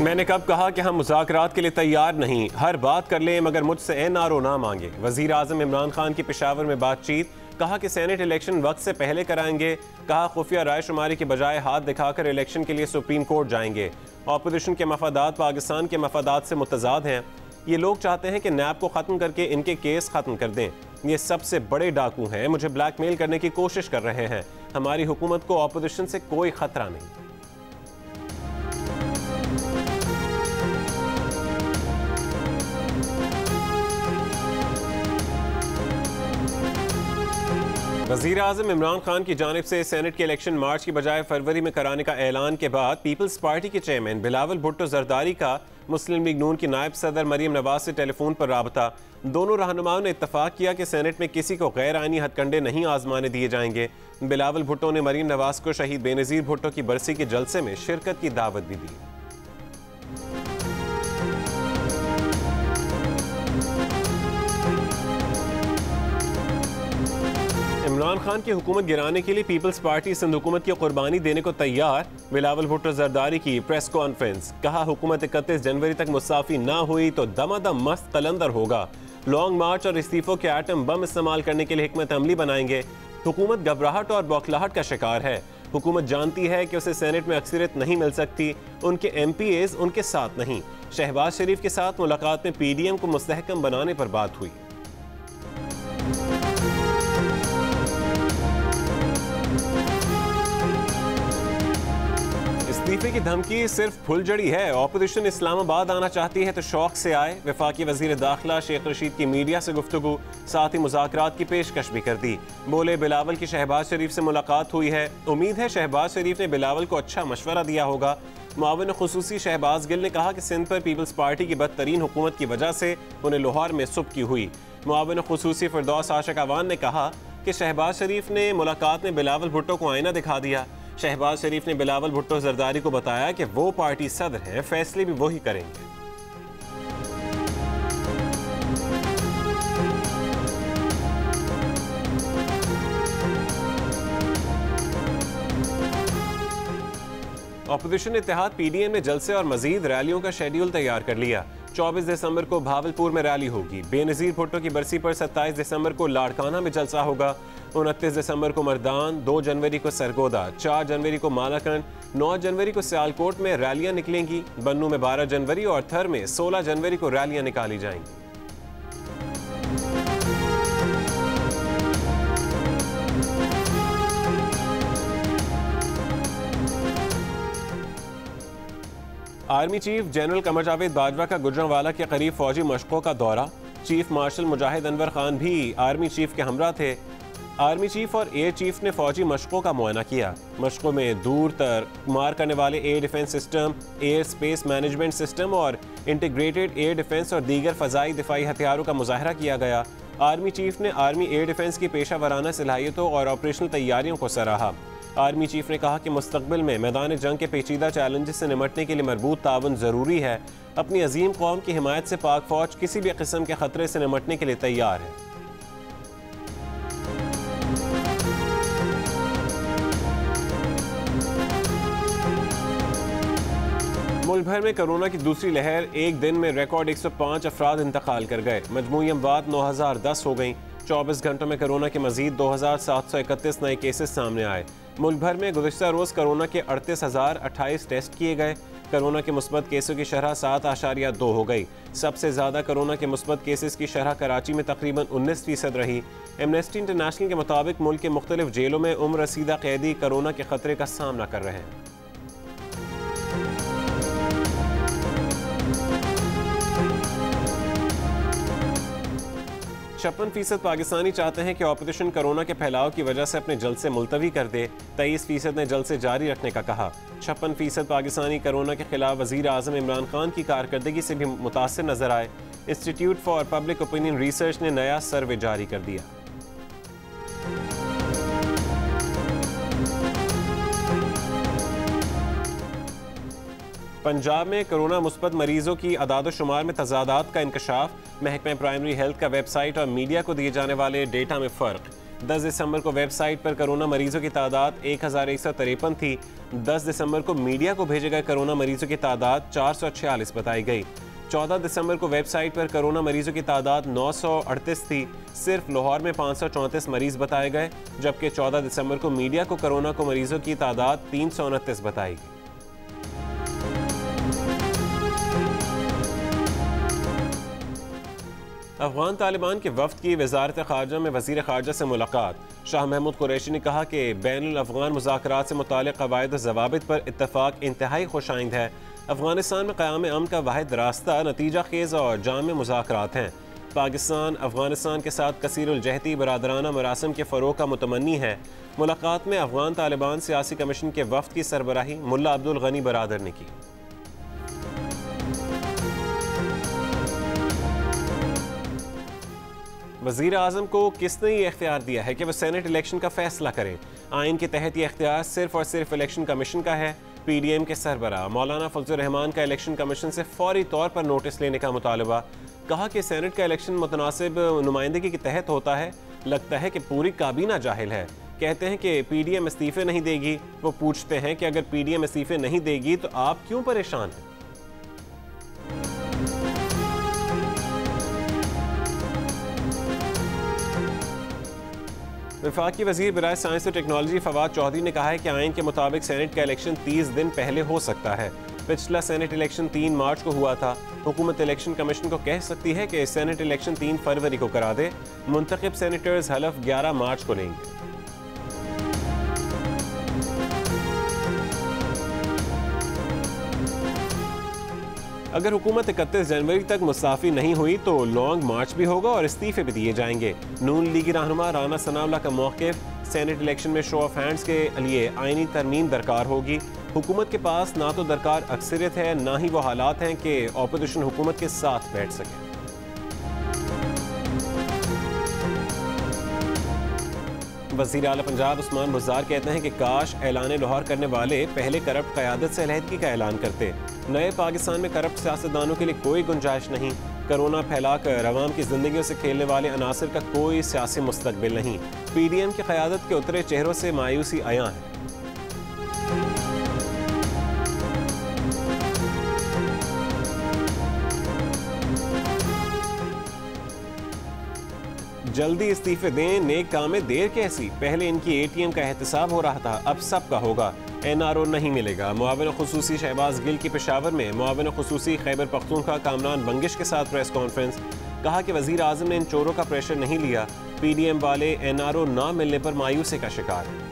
मैंने कब कहा कि हम मुज़ाकरात के लिए तैयार नहीं, हर बात कर लें मगर मुझसे NRO ना मांगे। वज़ीर आज़म इमरान खान की पेशावर में बातचीत, कहा कि सेनेट इलेक्शन वक्त से पहले कराएंगे। कहा खुफिया राय शुमारी के बजाय हाथ दिखाकर इलेक्शन के लिए सुप्रीम कोर्ट जाएंगे। अपोजिशन के मफादात पाकिस्तान के मफादात से मुतजाद हैं। ये लोग चाहते हैं कि नैब को ख़त्म करके इनके केस ख़त्म कर दें। ये सबसे बड़े डाकू हैं, मुझे ब्लैकमेल करने की कोशिश कर रहे हैं। हमारी हुकूमत को अपोजिशन से कोई ख़तरा नहीं। वज़ीर आज़म इमरान खान की जानिब से सेनेट के इलेक्शन मार्च की बजाय फरवरी में कराने का ऐलान के बाद पीपल्स पार्टी के चेयरमैन बिलावल भुट्टो जरदारी का मुस्लिम लीग नून की नायब सदर मरीम नवाज से टेलीफोन पर राबता। दोनों रहनुमाओं ने इत्तफाक किया कि सेनेट में किसी को गैर आईनी हथकंडे नहीं आजमाने दिए जाएंगे। बिलावल भुट्टो ने मरीम नवाज को शहीद बेनज़ीर भुट्टो की बरसी के जलसे में शिरकत की दावत भी दी। इमरान खान की हुकूमत गिराने के लिए पीपल्स पार्टी सिंध हुकूमत की कुर्बानी देने को तैयार। बिलावल भुट्टो जरदारी की प्रेस कॉन्फ्रेंस, कहा हुकूमत 31 जनवरी तक मुसाफी ना हुई तो दमादम मस्त कलंदर होगा। लॉन्ग मार्च और इस्तीफों के एटम बम इस्तेमाल करने के लिए हिकमत अमली बनाएंगे। हुकूमत घबराहट और बौखलाहट का शिकार है। हुकूमत जानती है कि उसे सेनेट में अक्सरियत नहीं मिल सकती, उनके MPAs उनके साथ नहीं। शहबाज शरीफ के साथ मुलाकात में PDM को मुस्तहकम बनाने पर बात हुई। इस्तीफे की धमकी सिर्फ फुलझड़ी है। ऑपोजिशन इस्लामाबाद आना चाहती है तो शौक से आए। वफाकी वजीर दाखिला शेख रशीद की मीडिया से गुफ्तगू, साथ ही मुज़ाकरात की पेशकश भी कर दी। बोले बिलावल की शहबाज शरीफ से मुलाकात हुई है, उम्मीद है शहबाज शरीफ ने बिलावल को अच्छा मशवरा दिया होगा। मुआविन खुसूसी शहबाज गिल ने कहा कि सिंध पर पीपल्स पार्टी की बदतरीन हुकूमत की वजह से उन्हें लाहौर में सुबकी हुई। मुआविन खुसूसी फिरदौस आशिक अवान ने कहा कि शहबाज शरीफ ने मुलाकात में बिलावल भुट्टो को आईना दिखा दिया। शहबाज शरीफ ने बिलावल भुट्टो जरदारी को बताया कि वो पार्टी सदर हैं, फैसले भी वही करेंगे। अपोजिशन इत्तेहाद PDM ने जलसे और मजीद रैलियों का शेड्यूल तैयार कर लिया। 24 दिसंबर को भावलपुर में रैली होगी। बेनज़ीर भुट्टो की बरसी पर 27 दिसंबर को लाड़काना में जलसा होगा। 29 दिसंबर को मर्दान, 2 जनवरी को सरगोदा, 4 जनवरी को मालाकंड, 9 जनवरी को सियालकोट में रैलियां निकलेंगी। बन्नू में 12 जनवरी और थर में 16 जनवरी को रैलियां निकाली जाएंगी। Army chief general Qamar Javed Bajwa का गुजरांवाला के करीब फौजी मशकों का दौरा। चीफ मार्शल मुजाहिद अनवर खान भी आर्मी चीफ के हमरा थे। आर्मी चीफ और एयर चीफ ने फौजी मशकों का मुआयना किया। मशकों में दूर तर मार करने वाले air defence system, air space management system और इंटीग्रेटेड एयर डिफेंस और दीगर फ़ज़ाई दिफाई हथियारों का मुजाहरा किया गया। आर्मी चीफ ने आर्मी एयर डिफेंस की पेशा वराना सलाहियतों और ऑपरेशनल तैयारियों को सराहा। आर्मी चीफ ने कहा कि मुस्तकबिल में मैदान जंग के पेचीदा चैलेंजेस से निमटने के लिए मरबूत ताउन ज़रूरी है। अपनी अजीम कौम की हिमायत से पाक फ़ौज किसी भी किस्म के ख़तरे से निमटने के लिए तैयार है। मुल्क भर में कोरोना की दूसरी लहर, एक दिन में रिकॉर्ड 105 अफराद इंतकाल कर गए। मजमूई अमवात 9010 हो गई। 24 घंटों में कोरोना के मजीद 2731 नए केसेस सामने आए। मुल्क भर में गुज़िश्ता रोज़ कोरोना के 38,028 टेस्ट किए गए। कोरोना के मुस्बत केसों की शरह 7.2 हो गई। सबसे ज़्यादा कोरोना के मुस्बत केसेस की शरह कराची में तकरीबन 19% रही। एमनेस्टी इंटरनेशनल के मुताबिक मुल्क के मुख्तलिफ जेलों में उम्र रसीदा कैदी कोरोना के ख़तरे का सामना कर रहे हैं। छप्पन फीसद पाकिस्तानी चाहते हैं कि ऑपोजिशन कोरोना के फैलाव की वजह से अपने जलसे मुलतवी कर दे। 23% ने जलसे जारी रखने का कहा। 56% पाकिस्तानी कोरोना के खिलाफ वज़ीर आज़म इमरान खान की कारकर्दगी से भी मुतासिर नजर आए। Institute for public opinion research ने नया सर्वे जारी कर दिया। पंजाब में कोरोना मुस्बत मरीजों की अदाद-ओ-शुमार में तजादात का इंकशाफ। महकमा प्राइमरी हेल्थ का वेबसाइट और मीडिया को दिए जाने वाले डेटा में फ़र्क। 10 दिसंबर को वेबसाइट पर कोरोना मरीजों की तादाद 1153 थी। 10 दिसंबर को मीडिया को भेजे गए कोरोना मरीजों की तादाद 446 बताई गई। 14 दिसंबर को वेबसाइट पर कोरोना मरीजों की तादाद 938 थी। सिर्फ लाहौर में 534 मरीज बताए गए, जबकि 14 दिसंबर को मीडिया को कोरोना को मरीजों की तादाद 329 बताई गई। अफगान तालिबान के वफ्द की वजारत खारजा में वजीर खारजा से मुलाकात। शाह महमूद कुरैशी ने कहा कि बैनुल अफ़गान मुज़ाकरात से मुताल्लिक़ क़वाइद व ज़वाबित पर इत्तफ़ाक़ इंतहाई खुशाइंद है। अफ़गानिस्तान में क़याम अमन का वाहिद रास्ता नतीजा खेज़ और जाम मुज़ाकरात हैं। पाकिस्तान अफ़गानिस्तान के साथ कसीरुल जहती बरादराना मरासिम के फ़रोग़ का मुतमन्नी है। मुलाकात में अफ़गान तालिबान सियासी कमीशन के वफ्द की सरबराही मुल्ला अब्दुल गनी बरादर ने की। वज़ीर आज़म को किसने ये इख्तियार दिया है कि वह सेनेट इलेक्शन का फैसला करें? आइन के तहत ये इख्तियार सिर्फ और सिर्फ इलेक्शन कमीशन का है। PDM के सरबराह मौलाना फजल रहमान का इलेक्शन कमीशन से फौरी तौर पर नोटिस लेने का मुतालबा। कहा कि सेनेट का इलेक्शन मुतनासिब नुमाइंदगी के तहत होता है। लगता है कि पूरी काबीना जाहिल है। कहते हैं कि PDM इस्तीफे नहीं देगी। वो पूछते हैं कि अगर PDM इस्तीफे नहीं देगी तो आप क्यों परेशान हैं? वफाकी वज़ीर बराए साइंस और टेक्नोलॉजी फवाद चौधरी ने कहा है कि आइन के मुताबिक सेनेट का इलेक्शन 30 दिन पहले हो सकता है। पिछला सेनेट इलेक्शन 3 मार्च को हुआ था। हुकूमत इलेक्शन कमीशन को कह सकती है कि सेनेट इलेक्शन 3 फरवरी को करा दे। मुंतखब सेनेटर्स हलफ 11 मार्च को लेंगे। अगर हुकूमत 31 जनवरी तक मुस्ताफ़ी नहीं हुई तो लॉन्ग मार्च भी होगा और इस्तीफे भी दिए जाएंगे। नून लीगी रहनुमा राना सनाउल्लाह का मौक़िफ़, सेनेट इलेक्शन में शो ऑफ हैंड्स के लिए आइनी तरमीम दरकार होगी। हुकूमत के पास ना तो दरकार अक्सरियत है, ना ही वो हालात हैं कि अपोजिशन हुकूमत के साथ बैठ सके। वज़ीर आला पंजाब उस्मान बुज़दार कहते हैं कि काश ऐलान लाहौर करने वाले पहले करप्ट क़यादत से अलहदगी का ऐलान करते। नए पाकिस्तान में करप्ट सियासतदानों के लिए कोई गुंजाइश नहीं। कोरोना फैलाकर अवाम की जिंदगियों से खेलने वाले अनासर का कोई सियासी मुस्तकबिल नहीं। PDM की क़यादत के उतरे चेहरों से मायूसी आया है। जल्दी इस्तीफे दें, नेक काम में देर कैसी? पहले इनकी ATM का एहतसाब हो रहा था, अब सबका होगा। NRO नहीं मिलेगा। मुआविन खुसूसी शहबाज गिल की पेशावर में मुआविन खुसूसी खैबर पख्तूनख्वा कामरान बंगिश के साथ प्रेस कॉन्फ्रेंस। कहा कि वज़ीर आज़म ने इन चोरों का प्रेशर नहीं लिया। PDM वाले NRO ना मिलने पर मायूसी का शिकार है।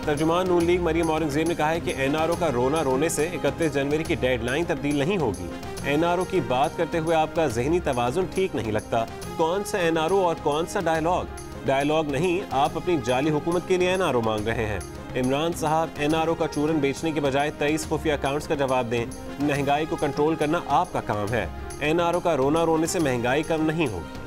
तर्जुमान नून लीग मरियम औरंगजेब ने कहा है कि NRO का रोना रोने से 31 जनवरी की डेडलाइन तब्दील नहीं होगी। NRO की बात करते हुए आपका जहनी तवाज़ुन ठीक नहीं लगता। कौन सा NRO और कौन सा डायलॉग? डायलॉग नहीं, आप अपनी जाली हुकूमत के लिए NRO मांग रहे हैं। इमरान साहब NRO का चूरन बेचने के बजाय 23 खुफिया अकाउंट्स का जवाब दें। महंगाई को कंट्रोल करना आपका काम है। NRO का रोना रोने से महंगाई कम नहीं होगी।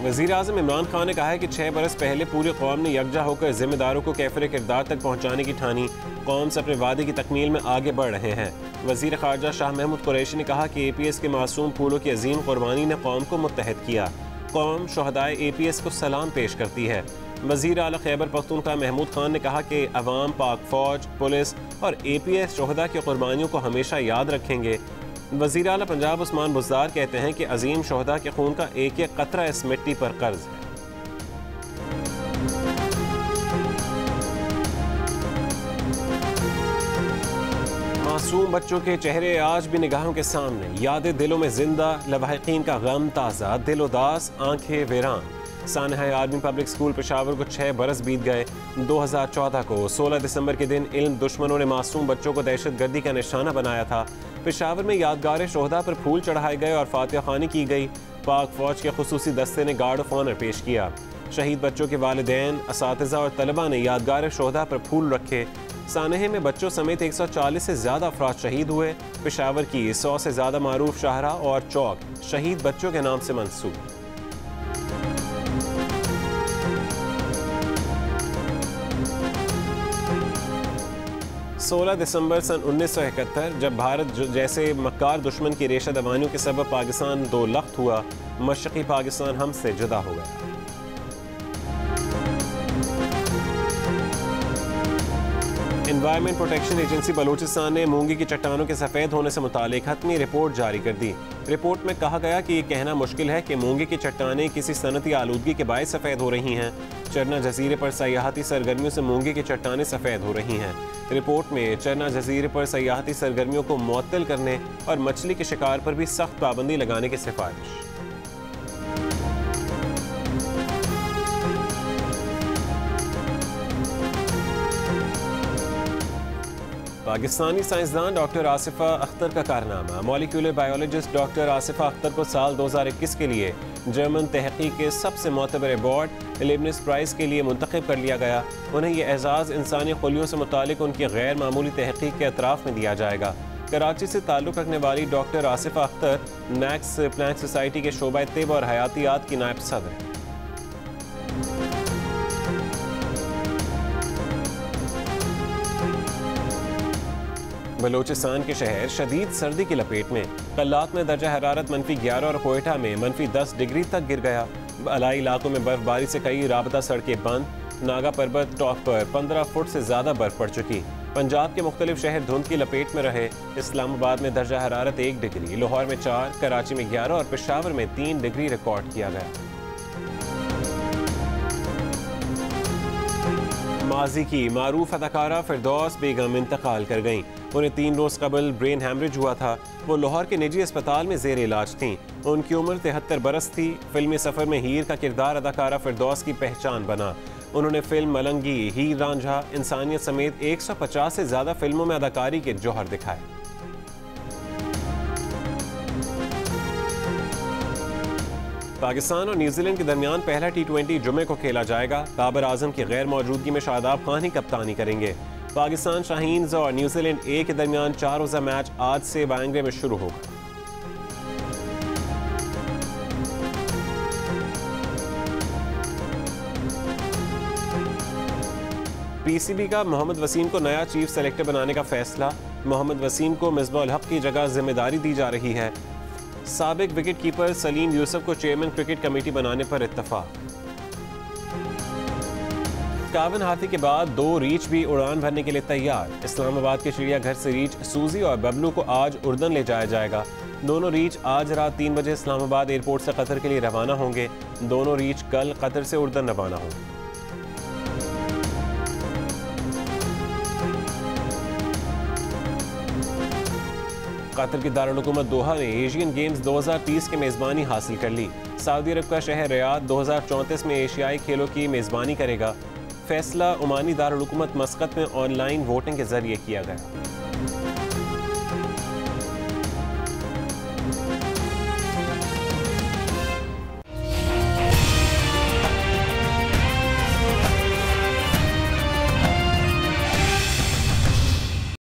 वज़ीर आज़म इमरान खान ने कहा है कि 6 बरस पहले पूरी कौम ने यकजा होकर जिम्मेदारों को कैफरे किरदार तक पहुँचाने की ठानी। कौम से अपने वादे की तकमील में आगे बढ़ रहे हैं। वज़ीर ख़ारजा शाह महमूद कुरैशी ने कहा कि APS के मासूम फूलों की अजीम कुर्बानी ने कौम को मुत्तहद किया। कौम शहदाए APS को सलाम पेश करती है। वज़ीर आला खैबर पख्तूनख्वा महमूद खान ने कहा कि अवाम, पाक फ़ौज, पुलिस और APS शहदा की कुर्बानियों को हमेशा याद रखेंगे। वज़ीर आला पंजाब उस्मान बुज़दार कहते हैं कि अजीम शहदा के खून का एक एक कतरा इस मिट्टी पर कर्ज है। मासूम बच्चों के चेहरे आज भी निगाहों के सामने, यादें दिलों में जिंदा, लवाहिकीन का गम ताज़ा, दिल उदास, आंखें वीरान। सानहा आर्मी पब्लिक स्कूल पेशावर को 6 बरस बीत गए। 2014 को 16 दिसंबर के दिन इल्म दुश्मनों ने मासूम बच्चों को दहशतगर्दी का निशाना बनाया था। पेशावर में यादगार शोहदा पर फूल चढ़ाए गए और फातिहा खानी की गई। पाक फ़ौज के खुसूसी दस्ते ने गार्ड ऑफ ऑनर पेश किया। शहीद बच्चों के वालिदैन, असातिज़ा और तलबा ने यादगार शोहदा पर फूल रखे। सानहे में बच्चों समेत 140 से ज़्यादा अफराद शहीद हुए। पेशावर की 100 से ज़्यादा मारूफ शाहरा और चौक शहीद बच्चों के नाम से मंसूब। 16 दिसंबर सन 1971 जब भारत जैसे मक्कार दुश्मन की रेशा दबानियों के सबब पाकिस्तान दो लख्त हुआ, मशरक़ी पाकिस्तान हमसे जुदा हो गया। एनवायरमेंट प्रोटेक्शन एजेंसी बलूचिस्तान ने मूंगी की चट्टानों के सफ़ेद होने से मुतालिक हतमी रिपोर्ट जारी कर दी। रिपोर्ट में कहा गया कि ये कहना मुश्किल है कि मूंगी की चट्टानें किसी सनती आलूदगी के बायस सफ़ेद हो रही हैं। चरना जजीरे पर सयाहती सरगर्मियों से मूंगी की चट्टानें सफ़ेद हो रही हैं। रिपोर्ट में चरना जजीरे पर सयाहती सरगर्मियों को मुअत्तल करने और मछली के शिकार पर भी सख्त पाबंदी लगाने की सिफारिश। पाकिस्तानी साइंसदान डॉक्टर आसिफा अख्तर का कारनामा। Molecular biologist doctor Asifa Akhtar को साल 2021 के लिए जर्मन तहकीक के सबसे मोतबर अवार्ड लिबनिस प्राइज़ के लिए मुंतखब कर लिया गया। उन्हें यह एजाज़ इंसानी खुलियों से मुतालिक उनकी गैर मामूली तहकीक के अतराफ़ में दिया जाएगा। कराची से ताल्लुक़ रखने वाली doctor Asifa Akhtar Max Planck Society के शोबा तिब और हयातियात की नायब सदर हैं। बलूचिस्तान के शहर शदीद सर्दी की लपेट में। कल्लात में दर्जा हरारत -11 और कोयटा में -10 डिग्री तक गिर गया। अलाई इलाकों में बर्फबारी से कई राबता सड़कें बंद। नागा पर्वत टॉप पर 15 फुट से ज़्यादा बर्फ पड़ चुकी। पंजाब के मुख्तलिफ शहर धुंध की लपेट में रहे। इस्लामाबाद में दर्जा हरारत 1 डिग्री, लाहौर में 4, कराची में 11 और पेशावर में 3 डिग्री रिकॉर्ड किया गया। माजी की मारूफ अदाकारा फिरदौस बेगम इंतकाल कर गईं। उन्हें 3 रोज़ कबल ब्रेन हैमरेज हुआ था। वो लाहौर के निजी अस्पताल में ज़ेर इलाज थीं। उनकी उम्र 73 बरस थी। फिल्मी सफ़र में हीर का किरदार अदाकारा फिरदौस की पहचान बना। उन्होंने फिल्म मलंगी, हीर रांझा, इंसानियत समेत 150 से ज़्यादा फिल्मों में अदाकारी के जौहर दिखाए। पाकिस्तान और न्यूजीलैंड के दरमियान पहला T20 जुमे को खेला जाएगा। बाबर आजम की गैर मौजूदगी में शादाब खान ही कप्तानी करेंगे। पाकिस्तान शाहीन्स और न्यूजीलैंड ए के दरमियान 4 रोज़ा मैच आज से बांग्रे में शुरू होगा। PCB का मोहम्मद वसीम को नया चीफ सेलेक्टर बनाने का फैसला। मोहम्मद वसीम को मिसबाह उल हक की जगह जिम्मेदारी दी जा रही है। साबिक विकेट कीपर सलीम यूसुफ को चेयरमैन क्रिकेट कमेटी बनाने पर इत्तफाक। 51 हाथी के बाद 2 रीछ भी उड़ान भरने के लिए तैयार। इस्लामाबाद के चिड़ियाघर से रीछ सूजी और बबलू को आज उर्दन ले जाया जाएगा। दोनों रीछ आज रात 3 बजे इस्लामाबाद एयरपोर्ट से कतर के लिए रवाना होंगे। दोनों रीछ कल कतर से उर्दन रवाना होंगे। कतर की दारुल-हुकूमत दोहा ने एशियन गेम्स 2030 की मेज़बानी हासिल कर ली। सऊदी अरब का शहर रियाद 2034 में एशियाई खेलों की मेज़बानी करेगा। फैसला ओमानी दारुल-हुकूमत मस्कत में ऑनलाइन वोटिंग के जरिए किया गया।